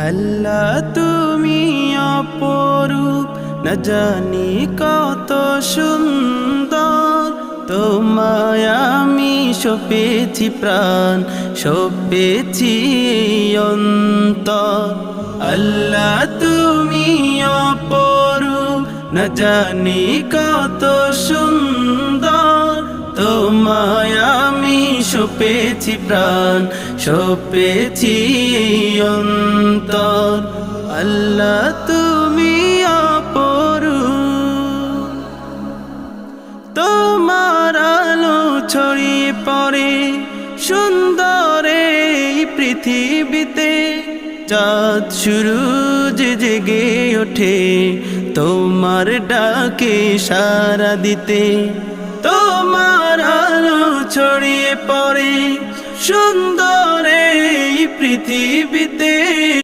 আল্লাহ তুমি অপরূপ, না জানি কত সুন্দর। তোমায় আমি সপেছি প্রাণ, সপেছি অন্তর। আল্লাহ তুমি অপরূপ, না জানি কত সুন্দর। তোমায় আমি সপেছি প্রাণ, সপেছি অন্তর। আল্লাহ তুমি অপরূপ, তোমার আলো ছড়িয়ে পড়ে সুন্দর এই পৃথিবীতে। চাঁদ সূরজ জেগে ওঠে তোমার ডাকে সাড়া দিতে। তোমার আলো ছড়িয়ে পড়ে সুন্দর এই পৃথিবীতে।